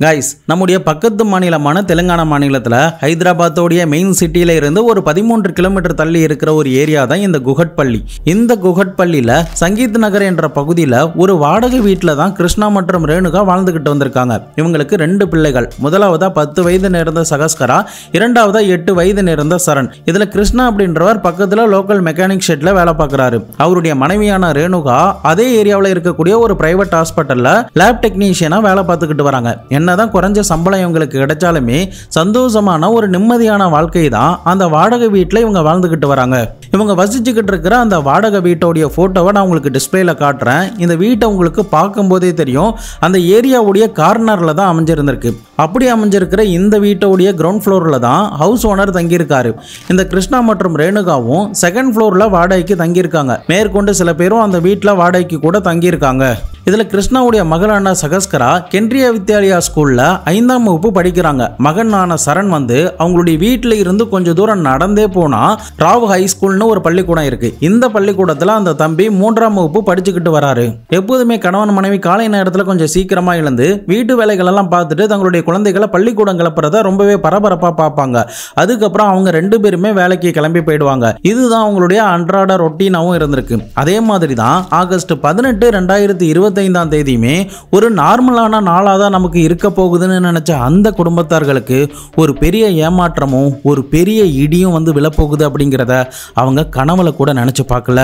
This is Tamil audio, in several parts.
கைஸ், நம்முடைய பக்கத்து மாநிலமான தெலுங்கானா மாநிலத்தில் ஹைதராபாத்தோடைய மெயின் சிட்டியில இருந்து ஒரு 13 கிலோமீட்டர் தள்ளி இருக்கிற ஒரு ஏரியா தான் இந்த குகட்பள்ளி. இந்த குகட்பள்ளியில சங்கீத் நகர் என்ற பகுதியில் ஒரு வாடகை வீட்டில் தான் கிருஷ்ணா மற்றும் ரேணுகா வாழ்ந்துகிட்டு வந்திருக்காங்க. இவங்களுக்கு 2 பிள்ளைகள். முதலாவதா 10 வயது நேர்ந்த சகஸ்கரா, இரண்டாவதா 8 வயது நேர்ந்த சரண். இதுல கிருஷ்ணா அப்படின்றவர் பக்கத்துல லோக்கல் மெக்கானிக் ஷெட்ல வேலை பார்க்கிறாரு. அவருடைய மனைவியான ரேணுகா அதே ஏரியாவில் இருக்கக்கூடிய ஒரு பிரைவேட் ஹாஸ்பிட்டல்ல லேப் டெக்னீஷியனா வேலை பார்த்துக்கிட்டு வராங்க. என்னதான் குறைஞ்ச சம்பளம் இவங்களுக்கு கிடைச்சாலுமே சந்தோஷமான ஒரு நிம்மதியான வாழ்க்கை தான் அந்த வாடகை வீட்டில் இவங்க வாழ்ந்துகிட்டு வராங்க. இவங்க வசிச்சுக்கிட்டு இருக்கிற அந்த வாடகை வீட்டோடைய போட்டோவை நான் உங்களுக்கு டிஸ்பிளேல காட்டுறேன். இந்த வீட்டை உங்களுக்கு பார்க்கும் போதே தெரியும், அந்த ஏரியாவுடைய கார்னர்ல தான் அமைஞ்சிருந்திருக்கு. அப்படி அமைஞ்சிருக்கிற இந்த வீட்டோடைய கிரவுண்ட் ஃப்ளோர்ல தான் ஹவுஸ் ஓனர் தங்கியிருக்காரு. இந்த கிருஷ்ணா மற்றும் ரேணுகாவும் செகண்ட் ஃப்ளோர்ல வாடகைக்கு தங்கியிருக்காங்க. மேற்கொண்டு சில பேரும் அந்த வீட்டில் வாடகைக்கு கூட தங்கியிருக்காங்க. இதுல கிருஷ்ணாவுடைய மகளான சகஸ்கரா கென்ட்ரியா வித்யாலயா ஸ்கூல்ல 5ஆம் வகுப்பு படிக்கிறாங்க. மகனான சரண் வந்து அவங்களுடைய வீட்டில் இருந்து கொஞ்சம் தூரம் நடந்தே போனா ராவ் ஹை ஸ்கூல்னு ஒரு பள்ளிக்கூடம் இருக்கு. இந்த பள்ளிக்கூடத்துல அந்த தம்பி 3ஆம் வகுப்பு படிச்சுக்கிட்டு வராரு. எப்போதுமே கணவன் மனைவி காலை நேரத்துல கொஞ்சம் சீக்கிரமா எழுந்து வீட்டு வேலைகள் எல்லாம் பார்த்துட்டு தங்களுடைய குழந்தைகளை பள்ளிக்கூடம் கிளப்புறத ரொம்பவே பரபரப்பா பார்ப்பாங்க. அதுக்கப்புறம் அவங்க 2 பேருமே வேலைக்கு கிளம்பி போயிடுவாங்க. இதுதான் அவங்களுடைய அன்றாட ரொட்டீனாவும் இருந்திருக்கு. அதே மாதிரி தான் ஆகஸ்ட் 18, 2025ஆம் தேதியுமே ஒரு நார்மலான நாளாக தான் நமக்கு இருக்க போகுதுன்னு நினைச்ச அந்த குடும்பத்தார்களுக்கு ஒரு பெரிய ஏமாற்றமும் ஒரு பெரிய இடியும் வந்து விழப்போகுது அப்படிங்கிறத அவங்க கனவுல கூட நினைச்சு பார்க்கல.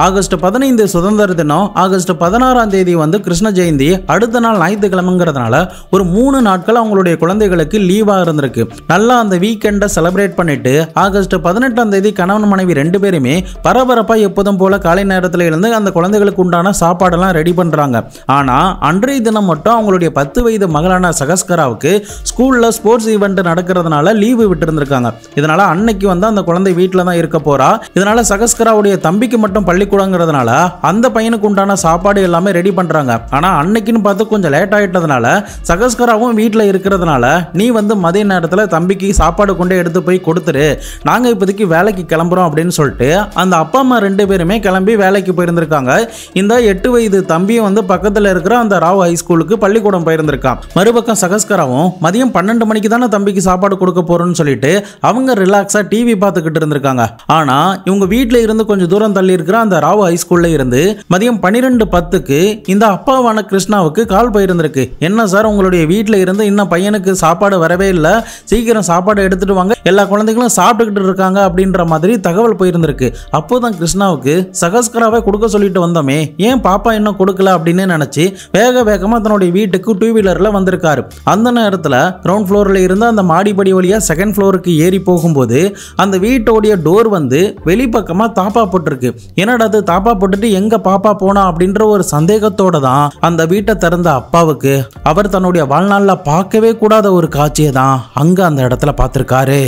ஆகஸ்ட் 15 சுதந்திர தினம், ஆகஸ்ட் 16ஆம் தேதி வந்து கிருஷ்ண ஜெயந்தி, அடுத்த நாள் ஞாயிற்றுக்கிழமைங்கிறதுனால ஒரு 3 நாட்கள் அவங்களுடைய குழந்தைகளுக்கு லீவாக இருந்திருக்கு. நல்லா அந்த வீக்கெண்டை செலிப்ரேட் பண்ணிட்டு ஆகஸ்ட் 18ஆம் தேதி கணவன் மனைவி 2 பேருமே பரபரப்பாக எப்போதும் போல காலை நேரத்தில் இருந்து அந்த குழந்தைகளுக்கு உண்டான சாப்பாடெல்லாம் ரெடி பண்ணுறாங்க. ஆனால் அன்றைய தினம் மட்டும் அவங்களுடைய 10 வயது மகளான சகஸ்கராவுக்கு ஸ்கூலில் ஸ்போர்ட்ஸ் ஈவெண்ட் நடக்கிறதுனால லீவு விட்டு இருந்திருக்காங்க. இதனால அன்னைக்கு வந்து அந்த குழந்தை வீட்டில் தான் இருக்க போறா. இதனால சகஸ்கராவுடைய தம்பிக்கு மட்டும் பள்ளிக்கூடங்கிறதுனால அந்த பையனுக்கு உண்டான சாப்பாடு எல்லாமே ரெடி பண்றாங்க. ஆனா அன்னைக்குன்னு பார்த்து கொஞ்சம் லேட் ஆயிட்டதுனால சகஸ்கராவும் வீட்டில் இருக்கிறதுனால நீ வந்து மதிய நேரத்தில் தம்பிக்கு சாப்பாடு கொண்டு எடுத்து போய் கொடுத்துரு, நாங்க இப்போதைக்கு வேலைக்கு கிளம்புறோம் அப்படின்னு சொல்லிட்டு அந்த அப்பா அம்மா 2 பேருமே கிளம்பி வேலைக்கு போயிருந்திருக்காங்க. இந்த 8 வயது தம்பியும் வந்து பக்கத்தில் இருக்கிற அந்த ராவ் ஹை ஸ்கூலுக்கு பள்ளிக்கூடம் போயிருந்திருக்கான். மறுபக்கம் சகஸ்கராவும் மதியம் 12 மணிக்கு தானே தம்பிக்கு சாப்பாடு கொடுக்க போறோம்னு சொல்லிட்டு அவங்க ரிலாக்ஸா டிவி பார்த்துக்கிட்டு இருந்திருக்காங்க. ஆனா இவங்க வீட்டில் இருந்து கொஞ்சம் தூரம் தள்ளி இருக்கிற அந்த ராவ் ஹை ஸ்கூல்ல இருந்து மதியம் 12:10க்கு இந்த அப்பாவான கிருஷ்ணாவுக்கு கால் போயிருந்திருக்கு. என்ன சார், உங்களுடைய வீட்டில் இருந்து இன்னும் பையனுக்கு சாப்பாடு வரவே இல்லை, சீக்கிரம் சாப்பாடு எடுத்துட்டு வாங்க, எல்லா குழந்தைகளும் சாப்பிட்டுக்கிட்டு இருக்காங்க அப்படின்ற மாதிரி தகவல் போயிருந்திருக்கு. அப்போதான் கிருஷ்ணாவுக்கு சகஸ்கராவை கொடுக்க சொல்லிட்டு வந்தோமே, ஏன் பாப்பா இன்னும் கொடுக்கல அப்படின்னு நினைச்சு வேகமா தன்னுடைய வீட்டுக்கு 2 வீலர்ல வந்திருக்காரு. அந்த நேரத்தில் கிரவுண்ட் ஃப்ளோர்ல இருந்து அந்த மாடிப்படி வழியா செகண்ட் ஃப்ளோருக்கு ஏறி போகும்போது அந்த வீட்டோடைய டோர் வந்து வெளிப்பக்கமா தாப்பா போட்டிருக்கு. என்னடா அது தாப்பா போட்டுட்டு எங்க பாப்பா போனா அப்படின்ற ஒரு சந்தேகத்தோட தான் அந்த வீட்டை திறந்த அப்பாவுக்கு அவர் தன்னுடைய வாழ்நாள்ல பார்க்கவே கூடாத ஒரு காட்சியை தான் அங்க அந்த இடத்துல பார்த்திருக்காரு.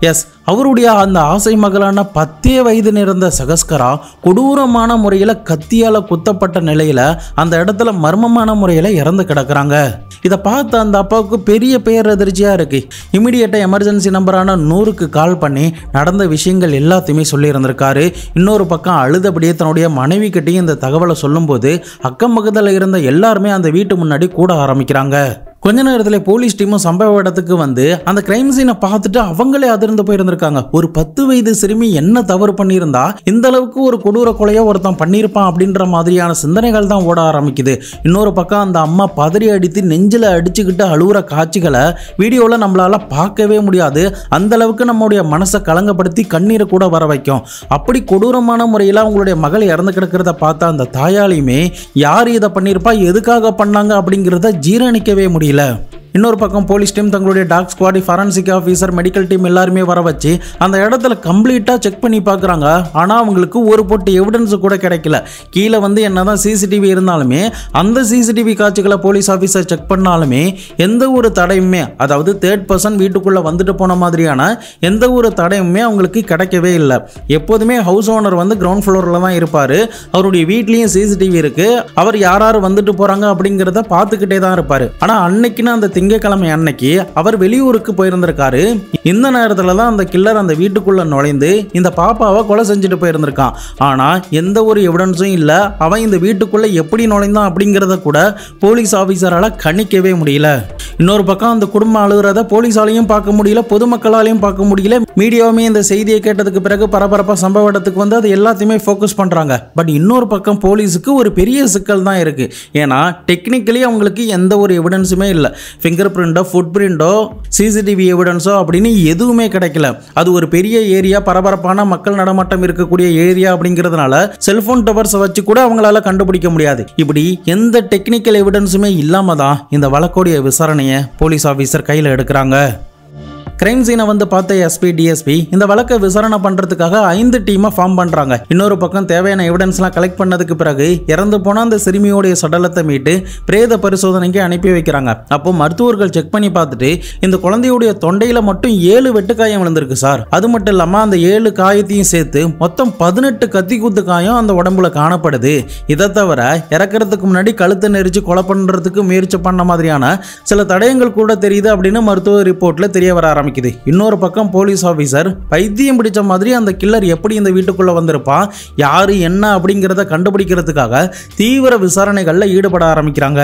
எஸ், அவருடைய அந்த ஆசை மகளான 10 வயது நிறந்த சகஸ்கரா கொடூரமான முறையில் கத்தியால குத்தப்பட்ட நிலையில அந்த இடத்துல மர்மமான முறையில் இறந்து கிடக்குறாங்க. இதை பார்த்து அந்த அப்பாவுக்கு பெரிய பேரதிர்ச்சியா இருக்கு. இமிடியேட்டா எமர்ஜென்சி நம்பரான 100க்கு கால் பண்ணி நடந்த விஷயங்கள் எல்லாத்தையுமே சொல்லி இருந்திருக்காரு. இன்னொரு பக்கம் அழுதபடியே தன்னுடைய மனைவி கிட்டையும் இந்த தகவலை சொல்லும்போது அக்கம் பக்கத்தில் இருந்த எல்லாருமே அந்த வீட்டு முன்னாடி கூட ஆரம்பிக்கிறாங்க. கொஞ்ச நேரத்தில் போலீஸ் டீமும் சம்பவ இடத்துக்கு வந்து அந்த கிரைம் சீனை பார்த்துட்டு அவங்களே அதிர்ந்து போயிருந்திருக்காங்க. ஒரு 10 வயது சிறுமி என்ன தவறு பண்ணியிருந்தா இந்த அளவுக்கு ஒரு கொடூர கொலையை ஒருத்தன் பண்ணியிருப்பான் அப்படின்ற மாதிரியான சிந்தனைகள் தான் ஓட ஆரம்பிக்குது. இன்னொரு பக்கம் அந்த அம்மா பதறி அடித்து நெஞ்சில் அடிச்சுக்கிட்டு அழுகுற காட்சிகளை வீடியோவில் நம்மளால பார்க்கவே முடியாது. அந்த அளவுக்கு நம்மளுடைய மனசை கலங்கப்படுத்தி கண்ணீரை கூட வர வைக்கும். அப்படி கொடூரமான முறையில் அவங்களுடைய மகள் இறந்து கிடக்கிறத பார்த்த அந்த தாயாலையுமே யார் இதை பண்ணியிருப்பா, எதுக்காக பண்ணாங்க அப்படிங்கிறத ஜீரணிக்கவே முடியல. இன்னொரு பக்கம் போலீஸ் டீம் தங்களுடைய talk squad, forensic officer, medical team எல்லாருமே வர வச்சு அந்த இடத்துல கம்ப்ளீட்டாக செக் பண்ணி பார்க்குறாங்க. ஆனால் அவங்களுக்கு ஒரு பொட்டு எவிடன்ஸ் கூட கிடைக்கல. கீழே வந்து என்னதான் சிசிடிவி இருந்தாலுமே அந்த சிசிடிவி காட்சிகளை போலீஸ் ஆஃபீஸர் செக் பண்ணாலுமே எந்த ஒரு தடையுமே, அதாவது 3rd பர்சன் வீட்டுக்குள்ளே வந்துட்டு போன மாதிரியான எந்த ஒரு தடையுமே அவங்களுக்கு கிடைக்கவே இல்லை. எப்போதுமே ஹவுஸ் ஓனர் வந்து கிரவுண்ட் ஃப்ளோரில் தான் இருப்பார். அவருடைய வீட்லேயும் சிசிடிவி இருக்குது. அவர் யார் வந்துட்டு போகிறாங்க அப்படிங்கிறத பார்த்துக்கிட்டே தான் இருப்பார். ஆனால் அன்னைக்குன்னு அந்த திங்கட்கிழமை அன்னைக்கு அவர் வெளியூருக்கு போயிருந்திருக்காரு. இந்த நேரத்துல தான் அந்த கில்லர் அந்த வீட்டுக்குள்ள நுழைந்து இந்த பாப்பாவை கொலை செஞ்சுட்டு போயிருந்திருக்கான். ஆனா எந்த ஒரு எவிடன்ஸும் இல்ல. அவன் இந்த வீட்டுக்குள்ள எப்படி நுழைந்தான் அப்படிங்கறத கூட போலீஸ் ஆபீசரால கணிக்கவே முடியல. இன்னொரு பக்கம் அந்த குடும்பம் அழுகிறத போலீஸாலையும் பார்க்க முடியல, பொதுமக்களாலையும் பார்க்க முடியல. மீடியாவுமே இந்த செய்தியை கேட்டதுக்கு பிறகு பரபரப்பா சம்பவ இடத்துக்கு வந்து அது எல்லாத்தையுமே ஃபோக்கஸ் பண்றாங்க. பட் இன்னொரு பக்கம் போலீஸுக்கு ஒரு பெரிய சிக்கல் தான் இருக்கு. ஏன்னா டெக்னிக்கலி அவங்களுக்கு எந்த ஒரு எவிடன்ஸுமே இல்லை. ஃபிங்கர் பிரிண்டோ, ஃபுட் பிரிண்டோ, சிசிடிவி எவிடன்ஸோ அப்படின்னு எதுவுமே கிடைக்கல. அது ஒரு பெரிய ஏரியா, பரபரப்பான மக்கள் நடமாட்டம் இருக்கக்கூடிய ஏரியா அப்படிங்கிறதுனால செல்போன் டவர்ஸை வச்சு கூட அவங்களால கண்டுபிடிக்க முடியாது. இப்படி எந்த டெக்னிக்கல் எவிடன்ஸுமே இல்லாம தான் இந்த வழக்கோடைய விசாரணையை போலீஸ் ஆஃபீஸர் கையில் எடுக்கிறாங்க. கிரைம் சீனை வந்து பார்த்த எஸ்பி, டிஎஸ்பி இந்த வழக்கை விசாரணை பண்றதுக்காக 5 டீமை ஃபார்ம் பண்றாங்க. இன்னொரு பக்கம் தேவையான எவிடன்ஸ்லாம் கலெக்ட் பண்ணதுக்கு பிறகு இறந்து போன அந்த சிறுமியோடைய சடலத்தை மீட்டு பிரேத பரிசோதனைக்கு அனுப்பி வைக்கிறாங்க. அப்போ மருத்துவர்கள் செக் பண்ணி பார்த்துட்டு இந்த குழந்தையுடைய தொண்டையில மட்டும் 7 வெட்டுக்காயம் விழுந்திருக்கு சார். அது மட்டும் இல்லாம அந்த 7 காயத்தையும் சேர்த்து மொத்தம் 18 கத்தி குத்து காயம் அந்த உடம்புல காணப்படுது. இதை தவிர இறக்கிறதுக்கு முன்னாடி கழுத்தை நெரிச்சு கொலை பண்றதுக்கு முயற்சி பண்ண மாதிரியான சில தடயங்கள் கூட தெரியுது அப்படின்னு மருத்துவ ரிப்போர்ட்ல தெரிய வர ஆரம்பிக்குது. இன்னொரு பக்கம் போலீஸ் ஆபீசர் பைத்தியம் பிடிச்ச மாதிரி அந்த கில்லர் எப்படி இந்த வீட்டுக்குள்ள வந்திருப்பான், யாரு என்ன அப்படிங்கிறத கண்டுபிடிக்கிறதுக்காக தீவிர விசாரணைகள்ல ஈடுபட ஆரம்பிக்கிறாங்க.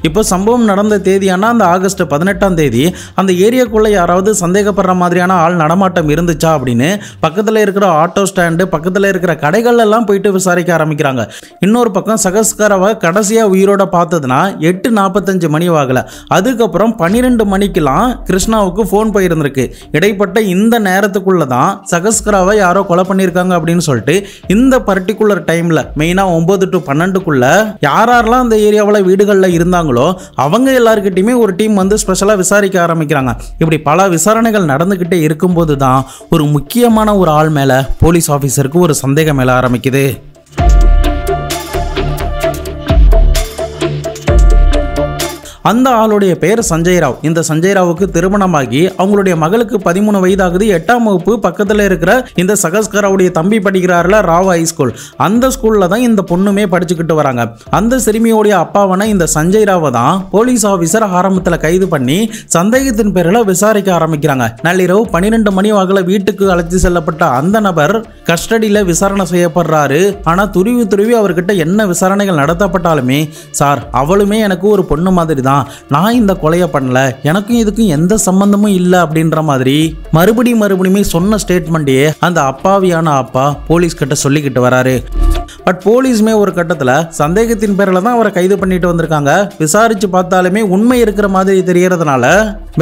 இப்போ சம்பவம் நடந்த தேதியான அந்த ஆகஸ்ட் 18ஆம் தேதி அந்த ஏரியாக்குள்ள யாராவது சந்தேகப்படுற மாதிரியான ஆள் நடமாட்டம் இருந்துச்சா அப்படின்னு பக்கத்தில் இருக்கிற ஆட்டோ ஸ்டாண்டு, பக்கத்தில் இருக்கிற கடைகள் எல்லாம் போயிட்டு விசாரிக்க ஆரம்பிக்கிறாங்க. இன்னொரு பக்கம் சகஸ்கராவை கடைசியாக உயிரோட பார்த்ததுன்னா 8:45 மணி ஆகல. அதுக்கப்புறம் 12 மணிக்கெல்லாம் கிருஷ்ணாவுக்கு ஃபோன் போயிருந்திருக்கு. இடைப்பட்ட இந்த நேரத்துக்குள்ள தான் சகஸ்கராவை யாரோ கொலை பண்ணியிருக்காங்க அப்படின்னு சொல்லிட்டு இந்த பர்டிகுலர் டைம்ல மெயினாக 9 to 12க்குள்ள யாரெல்லாம் அந்த ஏரியாவில் வீடுகளில் இருந்தாங்களோ அவங்க எல்லார்கிட்டயுமே ஒரு டீம் வந்து ஸ்பெஷலா விசாரிக்க ஆரம்பிக்கிறாங்க. இப்படி பல விசாரணைகள் நடந்துகிட்டே இருக்கும்போது தான் ஒரு முக்கியமான ஒரு ஆள் மேல போலீஸ் ஆபீசருக்கு ஒரு சந்தேகம் மேல ஆரம்பிக்குது. அந்த ஆளுடைய பெயர் சஞ்சய் ராவ். இந்த சஞ்சய் ராவுக்கு திருமணமாகி அவங்களுடைய மகளுக்கு 13 வயதாகுது. 8ஆம் வகுப்பு பக்கத்தில் இருக்கிற இந்த சகஸ்கராவுடைய தம்பி படிக்கிறாருல ராவ் ஹைஸ்கூல், அந்த ஸ்கூல்ல தான் இந்த பொண்ணுமே படிச்சுக்கிட்டு வராங்க. அந்த சிறுமியோடைய அப்பாவான இந்த சஞ்சய் ராவை தான் போலீஸ் ஆபீசர் ஆரம்பத்தில் கைது பண்ணி சந்தேகத்தின் பேரில் விசாரிக்க ஆரம்பிக்கிறாங்க. நள்ளிரவு 12 மணி வாக்கில் வீட்டுக்கு அழைத்து செல்லப்பட்ட அந்த நபர் கஸ்டடியில் விசாரணை செய்யப்படுறாரு. ஆனால் துருவி அவர்கிட்ட என்ன விசாரணைகள் நடத்தப்பட்டாலுமே, சார் அவளுமே எனக்கு ஒரு பொண்ணு மாதிரி தான், நான் இந்த கொலையை பண்ணல, எனக்கும் இதுக்கும் எந்த சம்பந்தமும் இல்லை அப்படின்ற மாதிரி மறுபடியுமே சொன்ன ஸ்டேட்மெண்ட்டே அந்த அப்பாவியான அப்பா போலீஸ் கிட்ட சொல்லிக்கிட்டு வராரு. பட் போலீஸுமே ஒரு கட்டத்தில் சந்தேகத்தின் பேரில் தான் அவரை கைது பண்ணிட்டு வந்திருக்காங்க. விசாரிச்சு பார்த்தாலுமே உண்மை இருக்கிற மாதிரி தெரியறதுனால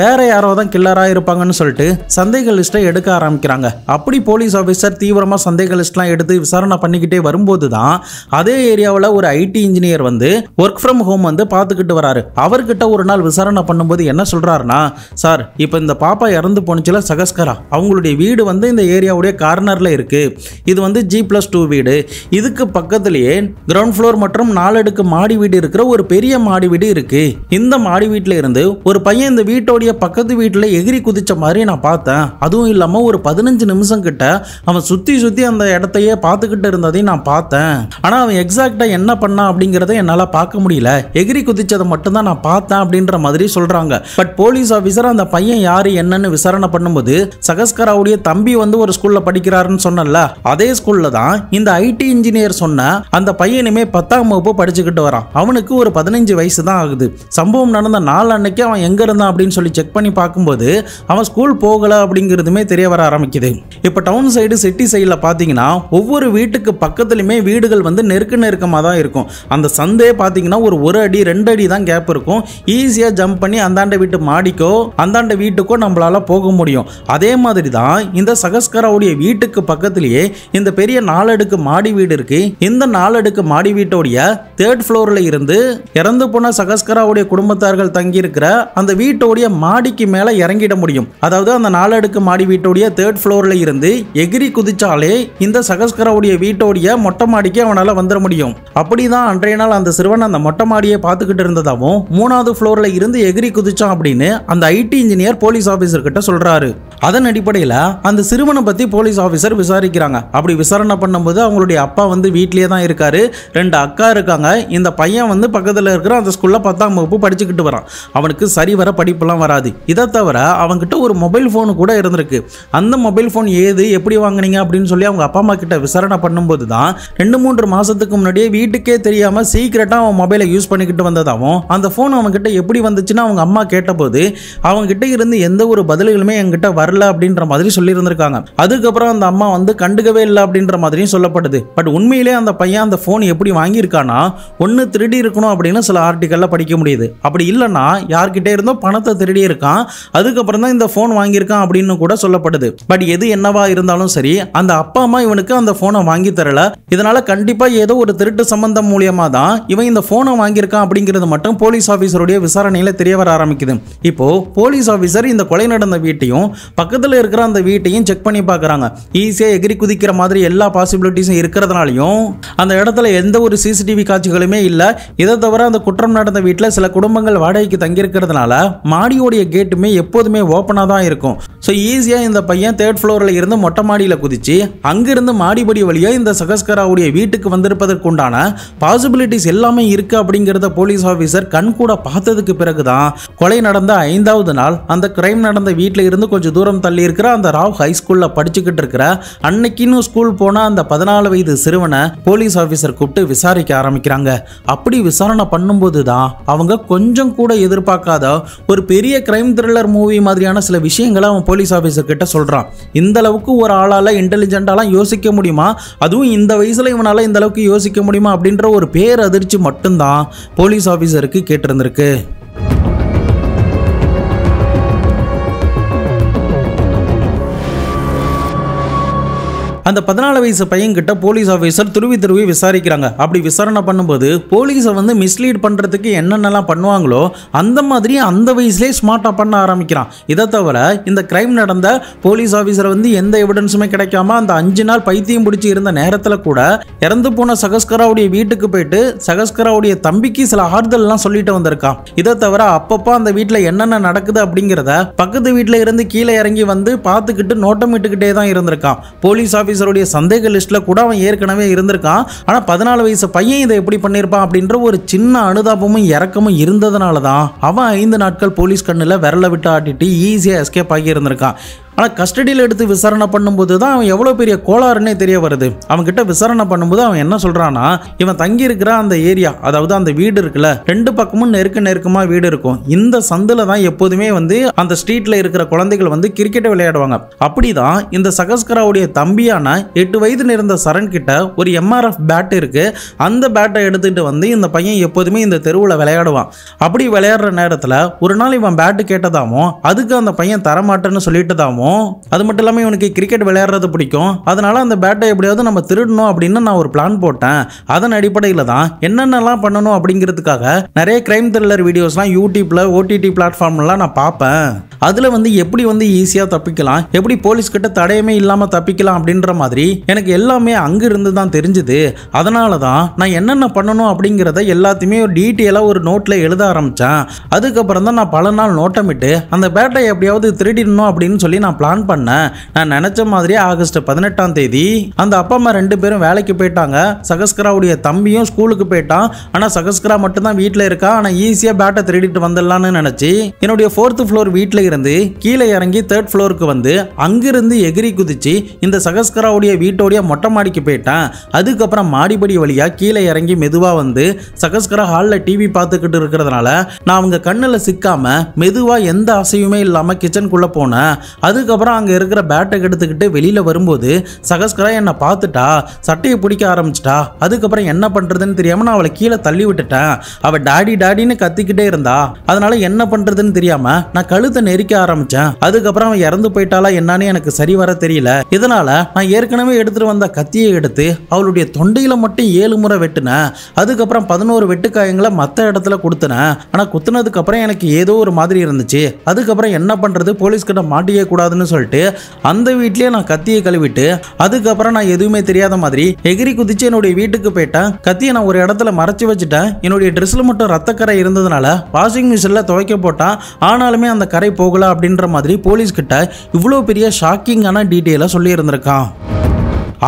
வேற யாரோ தான் கில்லராக இருப்பாங்கன்னு சொல்லிட்டு சந்தேக லிஸ்ட்டை எடுக்க ஆரம்பிக்கிறாங்க. அப்படி போலீஸ் ஆஃபீஸர் தீவிரமாக சந்தேக லிஸ்ட்லாம் எடுத்து விசாரணை பண்ணிக்கிட்டே வரும்போது தான் அதே ஏரியாவில் ஒரு ஐடி இன்ஜினியர் வந்து ஒர்க் ஃப்ரம் ஹோம் வந்து பார்த்துக்கிட்டு வராரு. அவர்கிட்ட ஒரு நாள் விசாரணை பண்ணும்போது என்ன சொல்றாருன்னா, சார் இப்போ இந்த பாப்பா இறந்து போனுச்சுல சகஸ்கரா, அவங்களுடைய வீடு வந்து இந்த ஏரியாவுடைய கார்னர்ல இருக்கு. இது வந்து G+2 வீடு. இதுக்கு பக்கத்திலேயே கிரவுண்ட் ஃப்ளோர் மற்றும் 4 அடுக்கு மாடி வீடு இருக்கிற ஒரு பெரிய மாடி வீடு இருக்கு. இந்த மாடி வீட்டில இருந்து ஒரு பையன் இந்த வீட்டோடைய பக்கத்து வீட்டில் எகிரி குதிச்ச மாதிரி நான் பார்த்தேன். அதுவும் இல்லாம ஒரு 15 நிமிஷம் கிட்ட அவன் சுத்தி அந்த இடத்தையே பார்த்துக்கிட்டு இருந்ததையும் நான் பார்த்தேன். ஆனா அவன் எக்ஸாக்டா என்ன பண்ணான் அப்படிங்கறத என்னால பார்க்க முடியல. எகிரி குதிச்சதை மட்டும் தான் நான் பார்த்தேன் அப்படின்ற மாதிரி சொல்றாங்க. பட் போலீஸ் ஆபீசர் அந்த பையன் யாரு என்னன்னு விசாரணை பண்ணும்போது சகஸ்கராவுடைய தம்பி வந்து ஒரு ஸ்கூல்ல படிக்கிறாருன்னு சொன்னல, அதே ஸ்கூல்ல தான் இந்த ஐடி இன்ஜினியர் சொன்ன அந்த பையனுமே 10ஆம் வகுப்பு படிச்சுக்கிட்டு வரான். அவனுக்கு ஒரு 15 வயசு தான் ஆகுது. சம்பவம் நடந்த நாள் அன்னைக்கு அவன் எங்க இருந்தான் அப்படின்னு சொல்லி செக் பண்ணி பார்க்கும்போது அவன் ஸ்கூல் போகல அப்படிங்கிறதுமே தெரிய வர ஆரம்பிக்குது. இப்போ டவுன் சைடு சிட்டி சைடில் பார்த்தீங்கன்னா ஒவ்வொரு வீட்டுக்கு பக்கத்துலையுமே வீடுகள் வந்து நெருக்கமாக தான் இருக்கும். அந்த சந்தே பார்த்தீங்கன்னா ஒரு அடி 2 அடி தான் கேப் இருக்கும். ஈஸியாக ஜம்ப் பண்ணி அந்தாண்ட வீட்டு மாடிக்கோ அந்தாண்ட வீட்டுக்கோ நம்மளால போக முடியும். அதே மாதிரி தான் இந்த சகஸ்கராவுடைய வீட்டுக்கு பக்கத்திலேயே இந்த பெரிய 4 அடுக்கு மாடி வீடு இருக்கு. இந்த 4 அடுக்கு மாடி வீட்டோடைய 3rd ஃப்ளோர்ல இருந்து இறந்து போன சகஸ்கராவுடைய குடும்பத்தார்கள் தங்கி இருக்கிற அந்த வீட்டோடைய மாடிக்கு மேல இறங்கிட முடியும். அதாவது அந்த 4 அடுக்கு மாடி வீட்டோடைய 3rd ஃப்ளோர்ல இருந்து எகிரி குதிச்சாலே இந்த சகஸ்கராவுடைய வீட்டோடைய மொட்டை மாடிக்கு அவனால வந்துட முடியும். அப்படிதான் அன்றைய நாள் அந்த சிறுவன் அந்த மொட்டை மாடியை பார்த்துக்கிட்டு இருந்ததாகவும் 3வது ஃப்ளோர்ல இருந்து எகிரி குதிச்சான் அப்படின்னு அந்த ஐடி இன்ஜினியர் போலீஸ் ஆபீசர் கிட்ட சொல்றாரு. அதன் அடிப்படையில் அந்த சிறுவனை பற்றி போலீஸ் ஆஃபீஸர் விசாரிக்கிறாங்க. அப்படி விசாரணை பண்ணும்போது அவங்களுடைய அப்பா வந்து வீட்லேயே தான் இருக்காரு, 2 அக்கா இருக்காங்க. இந்த பையன் வந்து பக்கத்தில் இருக்கிற அந்த ஸ்கூலில் 10ஆம் வகுப்பு படிச்சுக்கிட்டு வரான். அவனுக்கு சரி வர படிப்புலாம் வராது. இதை தவிர அவன்கிட்ட ஒரு மொபைல் ஃபோனு கூட இருந்திருக்கு. அந்த மொபைல் ஃபோன் ஏது எப்படி வாங்கினீங்க அப்படின்னு சொல்லி அவங்க அப்பா அம்மா கிட்ட விசாரணை பண்ணும்போது தான் 2-3 மாதத்துக்கு முன்னாடியே வீட்டுக்கே தெரியாமல் சீக்கிரட்டாக அவன் மொபைலை யூஸ் பண்ணிக்கிட்டு வந்ததாகவும் அந்த ஃபோன் அவன்கிட்ட எப்படி வந்துச்சுன்னு அவங்க அம்மா கேட்டபோது அவங்ககிட்ட இருந்து எந்த ஒரு பதில்களுமே என்கிட்ட வரல அப்படின்ற மாதிரி சொல்லியிருந்திருக்காங்க. அதுக்கப்புறம் அந்த அம்மா வந்து கண்டுக்கவே இல்லை அப்படின்ற மாதிரியும் சொல்லப்படுது. பட் உண்மையிலே அந்த பையன் அந்த ஃபோன் எப்படி வாங்கியிருக்கானா, ஒன்று திருடி இருக்கணும் அப்படின்னு சில ஆர்டிக்கல்ல படிக்க முடியுது. அப்படி இல்லைன்னா யார்கிட்ட இருந்தோ பணத்தை திருடி இருக்கான், அதுக்கப்புறம் தான் இந்த ஃபோன் வாங்கியிருக்கான் அப்படின்னு கூட சொல்லப்படுது. பட் எது என்னவா இருந்தாலும் சரி, அந்த அப்பா அம்மா இவனுக்கு அந்த ஃபோனை வாங்கி தரல. இதனால கண்டிப்பா ஏதோ ஒரு திருட்டு சம்பந்தம் மூலியமா தான் இவன் இந்த ஃபோனை வாங்கியிருக்கான் அப்படிங்கிறது மட்டும் போலீஸ் ஆஃபீஸருடைய விசாரணையில தெரிய வர ஆரம்பிக்குது. இப்போ போலீஸ் ஆஃபீஸர் இந்த கொலை நடந்த வீட்டையும் பக்கத்தில் இருக்கிற அந்த வீட்டையும் செக் பண்ணி பார்க்குறாங்க. ஈஸியாக எகிரி குதிக்கிற மாதிரி எல்லா பாசிபிலிட்டிஸும் இருக்கிறதுனாலையும் அந்த இடத்துல எந்த ஒரு சிசிடிவி காட்சிகளுமே இல்லை. இதை தவிர அந்த குற்றம் நடந்த வீட்டில் சில குடும்பங்கள் வாடகைக்கு தங்கியிருக்கிறதுனால மாடியோடைய கேட்டுமே எப்போதுமே ஓப்பனாக தான் இருக்கும். ஸோ ஈஸியாக இந்த பையன் 3rd ஃப்ளோரில் இருந்து மொட்டை மாடியில் குதிச்சு அங்கிருந்து மாடிப்படி வழியாக இந்த சகஸ்கராவுடைய வீட்டுக்கு வந்திருப்பதற்குண்டான பாசிபிலிட்டிஸ் எல்லாமே இருக்கு அப்படிங்கிறத போலீஸ் ஆஃபீஸர் கண் கூட பார்த்ததுக்கு பிறகுதான் கொலை நடந்த 5வது நாள் அந்த கிரைம் நடந்த வீட்டில் இருந்து கொஞ்சம் தூரம் தள்ளி இருக்கிற அந்த ராவ் ஹை ஸ்கூல்ல படிச்சுக்கிட்டு இருக்கிற அன்னைக்குன்னு ஸ்கூல் போன அந்த 14 வயது சிறுவனை போலீஸ் ஆஃபீஸர் கூப்பிட்டு விசாரிக்க ஆரம்பிக்கிறாங்க. அப்படி விசாரணை பண்ணும்போது தான் அவங்க கொஞ்சம் கூட எதிர்பார்க்காத ஒரு பெரிய கிரைம் த்ரில்லர் மூவி மாதிரியான சில விஷயங்களை அவன் போலீஸ் ஆஃபீஸர் கிட்ட சொல்றான். இந்த அளவுக்கு ஒரு ஆளால இன்டெலிஜென்ட்டாலாம் யோசிக்க முடியுமா, அதுவும் இந்த வயசுல இவனால இந்த அளவுக்கு யோசிக்க முடியுமா அப்படின்ற ஒரு பேரதிர்ச்சி மட்டும்தான் போலீஸ் ஆஃபீஸருக்கு கேட்டிருந்திருக்கு. அந்த 14 வயசு பையன்கிட்ட போலீஸ் ஆஃபீஸர் துருவி விசாரிக்கிறாங்க. அப்படி விசாரணை பண்ணும்போது போலீஸை வந்து மிஸ்லீட் பண்ணுறதுக்கு என்னென்னலாம் பண்ணுவாங்களோ அந்த மாதிரி அந்த வயசுலேயே ஸ்மார்ட்டாக பண்ண ஆரம்பிக்கிறான். இதை தவிர இந்த கிரைம் நடந்த போலீஸ் ஆஃபீஸரை வந்து எந்த எவிடன்ஸுமே கிடைக்காம அந்த 5 நாள் பைத்தியம் பிடிச்சி இருந்த நேரத்தில் கூட இறந்து போன சகஸ்கராவுடைய வீட்டுக்கு போயிட்டு சகஸ்கராவுடைய தம்பிக்கு சில ஆறுதல்லாம் சொல்லிட்டு வந்திருக்கான். இதை தவிர அப்பப்போ அந்த வீட்டில் என்னென்ன நடக்குது அப்படிங்கிறத பக்கத்து வீட்டில் இருந்து கீழே இறங்கி வந்து பார்த்துக்கிட்டு நோட்டமிட்டுக்கிட்டே தான் இருந்திருக்கான். போலீஸ் ஆஃபீஸருடைய சந்தேக லிஸ்ட்ல கூட அவன் ஏற்கனவே இருந்திருக்கான். ஆனா 14 வயசு பையன் இதை எப்படி பண்ணிருப்பான் அப்படின்ற ஒரு சின்ன அனுதாபமும் இறக்கமும் இருந்ததுனால தான் அவன் 5 நாட்கள் போலீஸ் கண்ணுல விரல விட்டு ஆட்டிட்டு ஈஸியா எஸ்கேப் ஆகி இருந்திருக்கான். ஆனால் கஸ்டடியில் எடுத்து விசாரணை பண்ணும்போது தான் அவன் எவ்வளோ பெரிய கோளாறுன்னே தெரிய வருது. அவன்கிட்ட விசாரணை பண்ணும்போது அவன் என்ன சொல்கிறான்னா, இவன் தங்கி இருக்கிற அந்த ஏரியா, அதாவது அந்த வீடு இருக்குல்ல, 2 பக்கமும் நெருக்கமாக வீடு இருக்கும். இந்த சந்தில் தான் எப்போதுமே வந்து அந்த ஸ்ட்ரீட்டில் இருக்கிற குழந்தைகள் வந்து கிரிக்கெட் விளையாடுவாங்க. அப்படி தான் இந்த சகஸ்கராவுடைய தம்பியான 8 வயது நிறந்த சரண் கிட்ட ஒரு MRF பேட் இருக்கு. அந்த பேட்டை எடுத்துகிட்டு வந்து இந்த பையன் எப்போதுமே இந்த தெருவில் விளையாடுவான். அப்படி விளையாடுற நேரத்தில் ஒரு நாள் இவன் பேட்டு கேட்டதாமோ அதுக்கு அந்த பையன் தரமாட்டேன்னு சொல்லிட்டுதாமோ. அது மட்டும் இல்லாமல் இவனுக்கு கிரிக்கெட் விளையாடுறது பிடிக்கும். அதனால அந்த பேட்டை எப்படியாவது நம்ம திருடணும் அப்படின்னு நான் ஒரு பிளான் போட்டேன். அதன் அடிப்படையில் தான் என்னென்னலாம் பண்ணணும் அப்படிங்கிறதுக்காக நிறைய கிரைம் த்ரில்லர் வீடியோஸ்லாம் யூடியூப்ல OTT பிளாட்ஃபார்ம்லாம் நான் பார்ப்பேன். அதில் வந்து எப்படி வந்து ஈஸியாக தப்பிக்கலாம், எப்படி போலீஸ் கிட்ட தடையமே இல்லாமல் தப்பிக்கலாம் அப்படின்ற மாதிரி எனக்கு எல்லாமே அங்கிருந்து தான் தெரிஞ்சுது. அதனால தான் நான் என்னென்ன பண்ணணும் அப்படிங்கிறத எல்லாத்தையுமே ஒரு டீட்டெயிலாக ஒரு நோட்டில் எழுத ஆரம்பித்தேன். அதுக்கப்புறம் தான் நான் பல நாள் நோட்டமிட்டு அந்த பேட்டை எப்படியாவது திருடிடணும் அப்படின்னு சொல்லி நான் பிளான் பண்ணேன். நான் நினைச்ச மாதிரியே ஆகஸ்ட் 18ஆம் தேதி அந்த அப்பா அம்மா 2 பேரும் வேலைக்கு போயிட்டாங்க. சகஸ்கராவுடைய தம்பியும் ஸ்கூலுக்கு போயிட்டான். ஆனால் சகஸ்கரா மட்டும் தான் வீட்டில் இருக்கா. ஆனால் ஈஸியாக பேட்டை திருடிட்டு வந்துடலான்னு நினச்சி என்னுடைய 4th ஃப்ளோர் வீட்டில் இருந்து கீழே இறங்கி 3rd ஃப்ளோருக்கு வந்து அங்கிருந்து எகிரி குதிச்சு இந்த சகஸ்கராவுடைய வீட்டோடைய மொட்டை மாடிக்கு போயிட்டேன். அதுக்கப்புறம் மாடிப்படி வழியாக கீழே இறங்கி மெதுவாக வந்து சகஸ்கரா ஹாலில் டிவி பார்த்துக்கிட்டு இருக்கிறதுனால நான் அவங்க கண்ணில் சிக்காம மெதுவாக எந்த அசையுமே இல்லாமல் கிச்சனுக்குள்ளே போனேன். அதுக்கப்புறம் அங்கே இருக்கிற பேட்டை எடுத்துக்கிட்டு வெளியில் வரும்போது சகஸ்கரா என்னை பார்த்துட்டா, சட்டையை பிடிக்க ஆரம்பிச்சிட்டா. அதுக்கப்புறம் என்ன பண்ணுறதுன்னு தெரியாமல் நான் அவளை கீழே தள்ளி விட்டுட்டேன். அவள் டாடி டாடின்னு கத்திக்கிட்டே இருந்தா. அதனால என்ன பண்ணுறதுன்னு தெரியாமல் நான் கழுத்தை நெரிக்க ஆரம்பித்தேன். அதுக்கப்புறம் அவன் இறந்து போயிட்டாளா என்னன்னு எனக்கு சரி வர தெரியல. இதனால நான் ஏற்கனவே எடுத்துகிட்டு வந்த கத்தியை எடுத்து அவளுடைய தொண்டையில் மட்டும் 7 முறை வெட்டினேன். அதுக்கப்புறம் 11 வெட்டுக்காயங்களை மற்ற இடத்துல கொடுத்தனேன். ஆனால் குத்துனதுக்கப்புறம் எனக்கு ஏதோ ஒரு மாதிரி இருந்துச்சு. அதுக்கப்புறம் என்ன பண்ணுறது, போலீஸ்கிட்ட மாட்டியே கூடாது கூடாதுன்னு சொல்லிட்டு அந்த வீட்லயே நான் கத்தியை கழுவிட்டு அதுக்கப்புறம் நான் எதுவுமே தெரியாத மாதிரி எகிரி குதிச்சு என்னுடைய வீட்டுக்கு போயிட்டேன். கத்தியை நான் ஒரு இடத்துல மறைச்சு வச்சுட்டேன். என்னுடைய ட்ரெஸ்ல மட்டும் ரத்தக்கரை இருந்ததுனால வாஷிங் மிஷின்ல துவைக்க போட்டான். ஆனாலுமே அந்த கரை போகல அப்படின்ற மாதிரி போலீஸ் கிட்ட இவ்வளவு பெரிய ஷாக்கிங்கான டீட்டெயிலா சொல்லி இருந்திருக்கான்.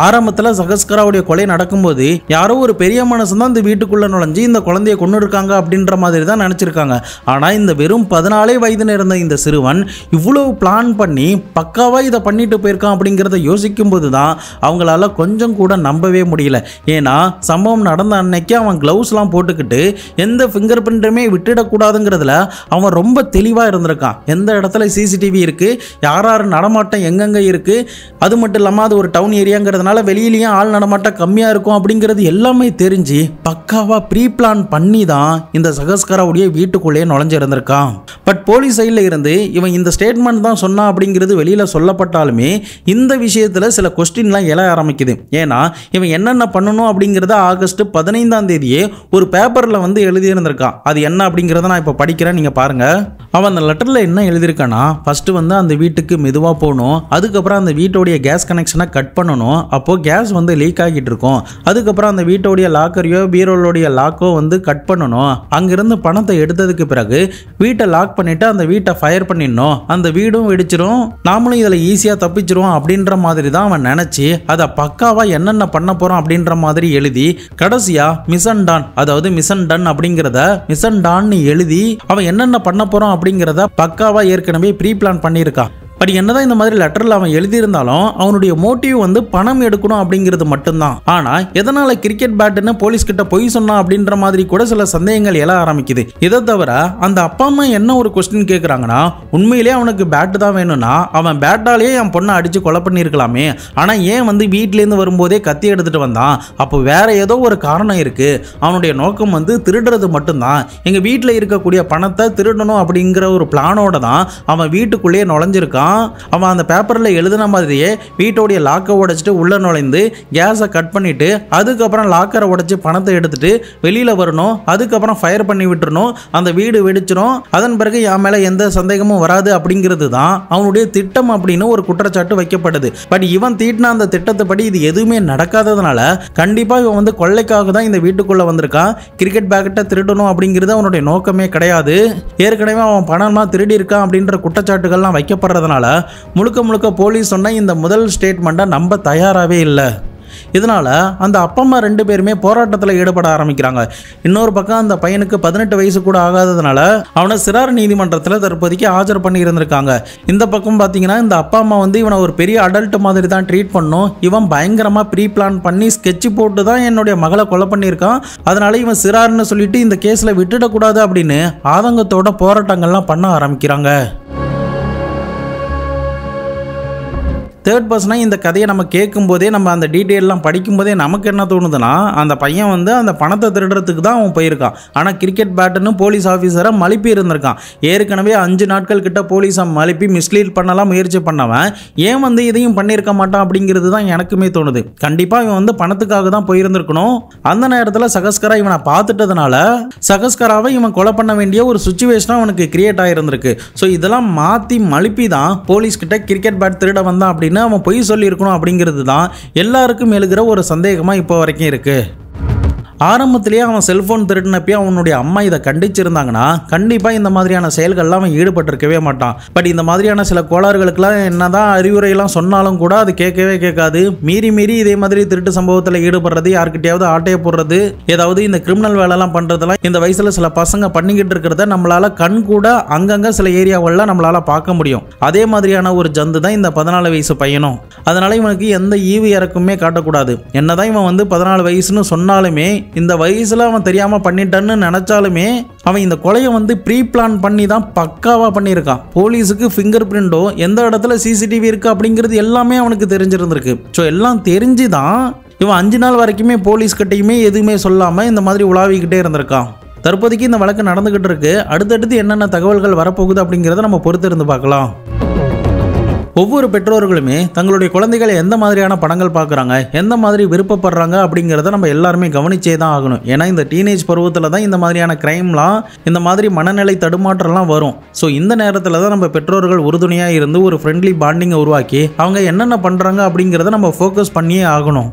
ஆரம்பத்தில் சகஸ்கராவுடைய கொலை நடக்கும்போது யாரோ ஒரு பெரிய மனுஷன் தான் இந்த வீட்டுக்குள்ள நுழைஞ்சு இந்த குழந்தைய கொண்டு இருக்காங்க அப்படின்ற மாதிரி தான் நினைச்சிருக்காங்க. ஆனா இந்த வெறும் 14 வயது இருந்த இந்த சிறுவன் இவ்வளவு பிளான் பண்ணி பக்காவா இதை பண்ணிட்டு போயிருக்கான் அப்படிங்கிறத யோசிக்கும் போது தான் அவங்களால கொஞ்சம் கூட நம்பவே முடியல. ஏன்னா சம்பவம் நடந்த அன்னைக்கு அவன் கிளவுஸ்லாம் போட்டுக்கிட்டு எந்த ஃபிங்கர் பிரிண்ட்டுமே விட்டுடக்கூடாதுங்கிறதுல அவன் ரொம்ப தெளிவாக இருந்திருக்கான். எந்த இடத்துல சிசிடிவி இருக்கு, யார் யார் நடமாட்டம் எங்கெங்க இருக்கு, அது மட்டும் இல்லாமல் அது ஒரு டவுன் ஏரியாங்கிறது வெளியிலயும் ஆள் நடமாட்டம் கம்மியா இருக்கும் அப்படிங்கிறது எல்லாமே தெரிஞ்சு பக்காவா ப்ரீ பிளான் பண்ணி தான் இந்த சகஸ்கராவுடைய வீட்டுக்குள்ளே நுழைஞ்சிருந்திருக்கான். பட் போலீஸ் சைட்ல இருந்து இவன் இந்த ஸ்டேட்மெண்ட் தான் சொன்னா அப்படிங்கிறது வெளியில சொல்லப்பட்டாலுமே இந்த விஷயத்துல சில கொஸ்டின்லாம் எழ ஆரம்பிக்குது. ஏன்னா இவன் என்னென்ன பண்ணணும் அப்படிங்கிறத ஆகஸ்ட் 15ஆம் தேதியே ஒரு பேப்பர்ல வந்து எழுதியிருந்திருக்கான். அது என்ன அப்படிங்கிறத நான் இப்போ படிக்கிறேன், நீங்க பாருங்க. அவன் அந்த லெட்டர்ல என்ன எழுதியிருக்கானா, ஃபர்ஸ்ட் வந்து அந்த வீட்டுக்கு மெதுவா போகணும், அதுக்கப்புறம் அந்த வீட்டோடைய கேஸ் கனெக்ஷனை கட் பண்ணணும், அப்போ கேஸ் வந்து லீக் ஆகிட்டு இருக்கும், அதுக்கப்புறம் அந்த வீட்டோடைய லாக்கரையோ பீரோலோடைய லாக்கோ வந்து கட் பண்ணணும், அங்கிருந்து பணத்தை எடுத்ததுக்கு பிறகு வீட்டை லாக் பண்ணிட்டு அந்த வீட்டை ஃபயர் பண்ணிடணும், அந்த வீடும் வெடிச்சிரும், நாமளும் இதில் ஈஸியாக தப்பிச்சிரும் அப்படின்ற மாதிரி தான் அவன் நினைச்சு அதை பக்காவா என்னென்ன பண்ண போறோம் அப்படின்ற மாதிரி எழுதி கடைசியா மிஷன் டான், அதாவது மிஷன் டன் அப்படிங்கிறத மிஷன் டான்னு எழுதி அவன் என்னென்ன பண்ண போறோம் அப்படிங்கிறத பக்காவா ஏற்கனவே ப்ரீ பிளான் பண்ணியிருக்கான். பட் என்னதான் இந்த மாதிரி லெட்டர்ல அவன் எழுதியிருந்தாலும் அவனுடைய மோட்டிவ் வந்து பணம் எடுக்கணும் அப்படிங்கிறது மட்டும்தான். ஆனா எதனால கிரிக்கெட் பேட்னு போலீஸ் கிட்ட போய் சொன்னா அப்படின்ற மாதிரி கூட சில சந்தேகங்கள் எழ ஆரம்பிக்குது. இதை தவிர அந்த அப்பா அம்மா என்ன ஒரு கொஸ்டின் கேட்கறாங்கன்னா, உண்மையிலேயே அவனுக்கு பேட் தான் வேணும்னா அவன் பேட்டாலேயே என் பொண்ணை அடிச்சு கொலை பண்ணியிருக்கலாமே, ஆனா ஏன் வந்து வீட்டிலேருந்து வரும்போதே கத்தி எடுத்துட்டு வந்தான், அப்போ வேற ஏதோ ஒரு காரணம் இருக்கு, அவனுடைய நோக்கம் வந்து திருடுறது மட்டும்தான், எங்க வீட்டில் இருக்கக்கூடிய பணத்தை திருடணும் அப்படிங்கிற ஒரு பிளானோட தான் அவன் வீட்டுக்குள்ளேயே நுழைஞ்சிருக்கான். அவன் அந்த பேப்பர்ல எழுதின மாதிரியே வீட்டோடைய லாக்கை உடைச்சிட்டு உள்ள நுழைந்து கேஸை கட் பண்ணிட்டு அதுக்கப்புறம் லாக்கரை உடைச்சு பணத்தை எடுத்துட்டு வெளியில வரணும், அதுக்கப்புறம் ஃபயர் பண்ணி விட்டுறணும், அந்த வீடு வெடிச்சிடும், அதன் பிறகு என் மேல எந்த சந்தேகமும் வராது அப்படிங்கிறது தான் அவனுடைய திட்டம் அப்படின்னு ஒரு குற்றச்சாட்டு வைக்கப்படுது. பட் இவன் தீட்டின அந்த திட்டத்தை படி இது எதுவுமே நடக்காததுனால கண்டிப்பா இவன் வந்து கொள்ளைக்காக தான் இந்த வீட்டுக்குள்ள வந்திருக்கான். கிரிக்கெட் பேக்கெட்டை திருடணும் அப்படிங்கிறது அவனுடைய நோக்கமே கிடையாது. ஏற்கனவே அவன் பணமா திருடி இருக்கான் அப்படின்ற குற்றச்சாட்டுகள்லாம் வைக்கப்படுறதுனால முழுக்க முழுக்க போலீஸ் சொன்ன இந்த முதல் ஸ்டேட்மெண்ட்டை நம்ப தயாராகவே இல்லை. இதனால அந்த அப்பா அம்மா 2 பேருமே போராட்டத்தில் ஈடுபட ஆரம்பிக்கிறாங்க. இன்னொரு பக்கம் அந்த பையனுக்கு 18 வயசு கூட ஆகாததுனால அவனை சிறார் நீதிமன்றத்தில் தற்போதைக்கு ஆஜர் பண்ணி இருந்திருக்காங்க. இந்த பக்கம் பார்த்தீங்கன்னா இந்த அப்பா அம்மா வந்து இவனை ஒரு பெரிய அடல்ட் மாதிரி தான் ட்ரீட் பண்ணும், இவன் பயங்கரமா ப்ரீ பிளான் பண்ணி ஸ்கெட்ச் போட்டு தான் என்னுடைய மகளை கொலை பண்ணியிருக்கான், அதனால இவன் சிறார்னு சொல்லிட்டு இந்த கேஸ்ல விட்டுடக்கூடாது அப்படின்னு ஆதங்கத்தோட போராட்டங்கள்லாம் பண்ண ஆரம்பிக்கிறாங்க. தேர்ட் பர்சனாக இந்த கதையை நம்ம கேட்கும்போதே, நம்ம அந்த டீட்டெயிலெலாம் படிக்கும்போதே நமக்கு என்ன தோணுதுன்னா, அந்த பையன் வந்து அந்த பணத்தை திருடுறதுக்கு தான் அவன் போயிருக்கான். ஆனால் கிரிக்கெட் பேட்டுன்னு போலீஸ் ஆஃபீஸரை மழுப்பி இருந்திருக்கான். ஏற்கனவே 5 நாட்கள் கிட்ட போலீஸை மழுப்பி மிஸ்லீட் பண்ணலாம் முயற்சி பண்ணவன் ஏன் வந்து இதையும் பண்ணியிருக்க மாட்டான் அப்படிங்கிறது தான் எனக்குமே தோணுது. கண்டிப்பாக இவன் வந்து பணத்துக்காக தான் போயிருந்திருக்கணும். அந்த நேரத்தில் சகஸ்கரா இவனை பார்த்துட்டதுனால சகஸ்கராவை இவன் கொலை பண்ண வேண்டிய ஒரு சுச்சுவேஷனாக அவனுக்கு கிரியேட் ஆகிருந்திருக்கு. ஸோ இதெல்லாம் மாற்றி மழுப்பி தான் போலீஸ் கிட்ட கிரிக்கெட் பேட் திருட வந்தான் அப்படின்னு அவன் பொய் சொல்லி இருக்கணும் அப்படிங்கிறது தான் எல்லாருக்கும் எழுகிற ஒரு சந்தேகமா இப்போ வரைக்கும் இருக்கு. ஆரம்பத்திலேயே அவன் செல்போன் திருடினப்பே அவனுடைய அம்மா இதை கண்டிச்சிருந்தாங்கன்னா கண்டிப்பாக இந்த மாதிரியான செயல்கள்லாம் அவன் ஈடுபட்டிருக்கவே மாட்டான். பட் இந்த மாதிரியான சில கோளாறுகளுக்கெல்லாம் என்னதான் அறிவுரையெல்லாம் சொன்னாலும் கூட அது கேட்கவே கேட்காது. மீறி இதே மாதிரி திருட்டு சம்பவத்தில் ஈடுபடுறது, யாருக்கிட்டையாவது ஆட்டையை போடுறது, ஏதாவது இந்த கிரிமினல் வேலைலாம் பண்ணுறதெல்லாம் இந்த வயசில் சில பசங்க பண்ணிக்கிட்டு இருக்கிறத நம்மளால கண் கூட அங்கங்கே சில ஏரியாவெல்லாம் நம்மளால பார்க்க முடியும். அதே மாதிரியான ஒரு ஜந்து தான் இந்த 14 வயசு பையனும். அதனால இவனுக்கு எந்த ஈவு இறக்குமே காட்டக்கூடாது. என்னதான் இவன் வந்து 14 வயசுன்னு சொன்னாலுமே, இந்த வயசுல அவன் தெரியாம பண்ணிட்டான்னு நினைச்சாலுமே அவன் இந்த கொலையை வந்து ப்ரீ பிளான் பண்ணி தான் பக்காவா பண்ணியிருக்கான். போலீஸுக்கு ஃபிங்கர் பிரிண்டோ எந்த இடத்துல சிசிடிவி இருக்கு அப்படிங்கிறது எல்லாமே அவனுக்கு தெரிஞ்சிருந்திருக்கு. ஸோ எல்லாம் தெரிஞ்சுதான் இவன் 5 நாள் வரைக்குமே போலீஸ் கிட்டையுமே எதுவுமே சொல்லாம இந்த மாதிரி உலாவிக்கிட்டே இருந்திருக்கான். தற்போதைக்கு இந்த வழக்கு நடந்துகிட்டு இருக்கு. அடுத்தடுத்து என்னென்ன தகவல்கள் வரப்போகுது அப்படிங்கிறத நம்ம பொறுத்து இருந்து பார்க்கலாம். ஒவ்வொரு பெற்றோர்களுமே தங்களுடைய குழந்தைகளை எந்த மாதிரியான படங்கள் பார்க்குறாங்க, எந்த மாதிரி விருப்பப்படுறாங்க அப்படிங்கிறத நம்ம எல்லாருமே கவனிச்சே தான் ஆகணும். ஏன்னா இந்த டீனேஜ் பருவத்தில் தான் இந்த மாதிரியான கிரைம்லாம், இந்த மாதிரி மனநிலை தடுமாற்றம்லாம் வரும். ஸோ இந்த நேரத்தில் தான் நம்ம பெற்றோர்கள் உறுதுணையாக இருந்து ஒரு ஃப்ரெண்ட்லி பாண்டிங்கை உருவாக்கி அவங்க என்னென்ன பண்ணுறாங்க அப்படிங்கிறத நம்ம ஃபோக்கஸ் பண்ணியே ஆகணும்.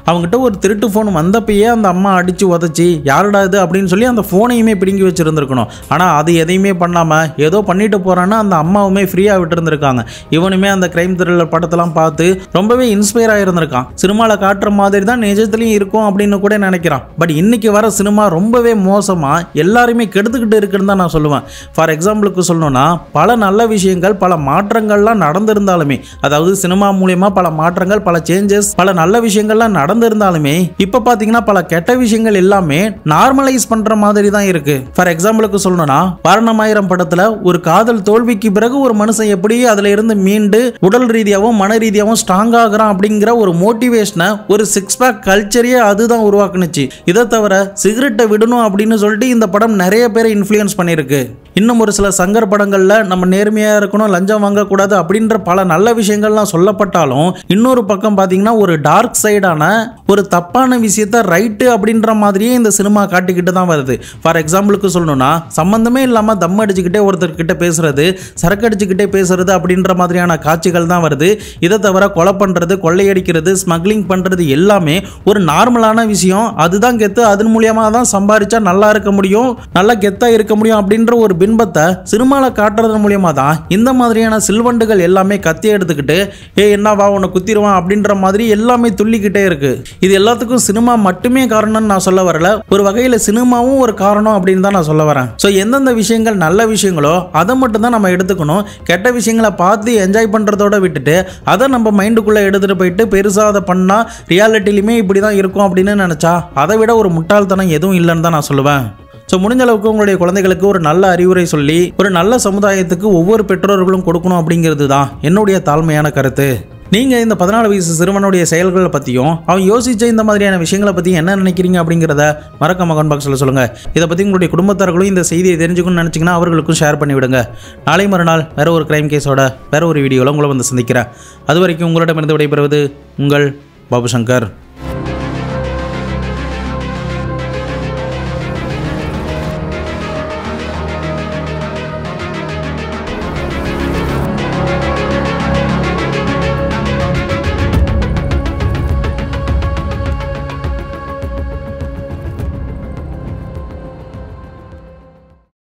அவங்ககிட்ட ஒரு திருட்டு ஃபோன் வந்தப்பயே அந்த அம்மா அடித்து உதச்சி யாருடா இது அப்படின்னு சொல்லி அந்த ஃபோனையுமே பிடுங்கி வச்சுருந்துருக்கணும். ஆனால் அது எதையுமே பண்ணாமல் ஏதோ பண்ணிட்டு போகிறான்னு அந்த அம்மாவுமே ஃப்ரீயாக விட்டுருந்துருக்காங்க. இவனுமே அந்த கிரைம் த்ரில்லர் படத்தெல்லாம் பார்த்து ரொம்பவே இன்ஸ்பயர் ஆகிருந்திருக்கான். சினிமாவில் காட்டுற மாதிரி தான் நிஜத்துலையும் இருக்கும் அப்படின்னு கூட நினைக்கிறான். பட் இன்னைக்கு வர சினிமா ரொம்பவே மோசமாக எல்லாருமே கெடுத்துக்கிட்டு இருக்குன்னு தான் நான் சொல்லுவேன். ஃபார் எக்ஸாம்பிளுக்கு சொல்லணும்னா, பல நல்ல விஷயங்கள் பல மாற்றங்கள்லாம் நடந்திருந்தாலுமே, அதாவது சினிமா மூலமா பல மாற்றங்கள், பல சேஞ்சஸ், பல நல்ல விஷயங்கள்லாம் நடந்திருந்தாலுமே இப்போ பார்த்தீங்கன்னா பல கெட்ட விஷயங்கள் எல்லாமே நார்மலைஸ் பண்ற மாதிரி தான் இருக்கு. ஃபார் எக்ஸாம்பிளுக்கு சொல்லணும்னா, வாரணமாயிரம் படத்துல ஒரு காதல் தோல்விக்கு பிறகு ஒரு மனுஷன் எப்படி அதுல இருந்து மீண்டு உடல் ரீதியாகவும் மன ரீதியாகவும் ஸ்ட்ராங் ஆகிறான் அப்படிங்கிற ஒரு மோட்டிவேஷனை, ஒரு சிக்ஸ் பேக் கல்ச்சரையே அதுதான் உருவாக்குனுச்சு. இதை தவிர சிகரெட்டை விடணும் அப்படின்னு சொல்லிட்டு இந்த படம் நிறைய பேரை இன்ஃப்ளூயன்ஸ் பண்ணியிருக்கு. இன்னும் ஒரு சில சங்கர் படங்கள்ல நம்ம நேர்மையா இருக்கணும், லஞ்சம் வாங்கக்கூடாது அப்படின்ற பல நல்ல விஷயங்கள்லாம் சொல்லப்பட்டாலும், இன்னொரு பக்கம் பார்த்தீங்கன்னா ஒரு டார்க் சைடான ஒரு தப்பான விஷயத்த ரைட்டு அப்படின்ற மாதிரியே இந்த சினிமா காட்டிக்கிட்டு தான் வருது. ஃபார் எக்ஸாம்பிளுக்கு சொல்லணும்னா, சம்பந்தமே இல்லாமல் தம் அடிச்சுக்கிட்டே ஒருத்தர்கிட்ட பேசுறது, சரக்கு அடிச்சுக்கிட்டே பேசுறது அப்படின்ற மாதிரியான காட்சிகள் தான் வருது. இதை தவிர கொலை பண்ணுறது, கொள்ளையடிக்கிறது, ஸ்மக்லிங் பண்ணுறது எல்லாமே ஒரு நார்மலான விஷயம். அதுதான் கெத்து, அதன் மூலியமாக தான் சம்பாதிச்சா நல்லா இருக்க முடியும், நல்லா கெத்தாக இருக்க முடியும் அப்படின்ற ஒரு பின்பத்தை சினிமாவில் காட்டுறது மூலியமா தான் இந்த மாதிரியான சில்வண்டுகள் எல்லாமே கத்தி எடுத்துக்கிட்டு என்னவா உன்னை குத்திடுவான் அப்படின்ற மாதிரி எல்லாமே துள்ளிக்கிட்டே இருக்கு. இது எல்லாத்துக்கும் சினிமா மட்டுமே காரணம்னு நான் சொல்ல வரல, ஒரு வகையில் சினிமாவும் ஒரு காரணம் அப்படின்னு தான் நான் சொல்ல வரேன். ஸோ எந்தெந்த விஷயங்கள் நல்ல விஷயங்களோ அதை மட்டும் தான் நம்ம எடுத்துக்கணும். கெட்ட விஷயங்களை பார்த்து என்ஜாய் பண்ணுறதோட விட்டுட்டு அதை நம்ம மைண்டுக்குள்ளே எடுத்துகிட்டு போயிட்டு பெருசாக அதை பண்ணால் ரியாலிட்டிலையுமே இப்படி தான் இருக்கும் அப்படின்னு நினச்சா அதை விட ஒரு முட்டாள்தனம் எதுவும் இல்லைன்னு தான் நான் சொல்லுவேன். ஸோ முடிஞ்ச அளவுக்கு உங்களுடைய குழந்தைகளுக்கு ஒரு நல்ல அறிவுரை சொல்லி ஒரு நல்ல சமுதாயத்துக்கு ஒவ்வொரு பெற்றோர்களும் கொடுக்கணும் அப்படிங்கிறது தான் என்னுடைய தாழ்மையான கருத்து. நீங்கள் இந்த 14 வயசு சிறுவனுடைய செயல்களை பற்றியும் அவன் யோசிச்ச இந்த மாதிரியான விஷயங்களை பற்றி என்ன நினைக்கிறீங்க அப்படிங்கிறத மறக்காம கமெண்ட் பாக்ஸில் சொல்லுங்கள். இதை பற்றி உங்களுடைய குடும்பத்தார்களும் இந்த செய்தியை தெரிஞ்சுக்கணும்னு நினச்சிங்கன்னா அவர்களுக்கும் ஷேர் பண்ணி விடுங்க. நாளை மறுநாள் வேற ஒரு கிரைம் கேஸோட வேற ஒரு வீடியோவில் உங்களை வந்து சந்திக்கிறேன். அது வரைக்கும் உங்களிடமிருந்து விடைபெறுவது உங்கள் பாபு சங்கர்.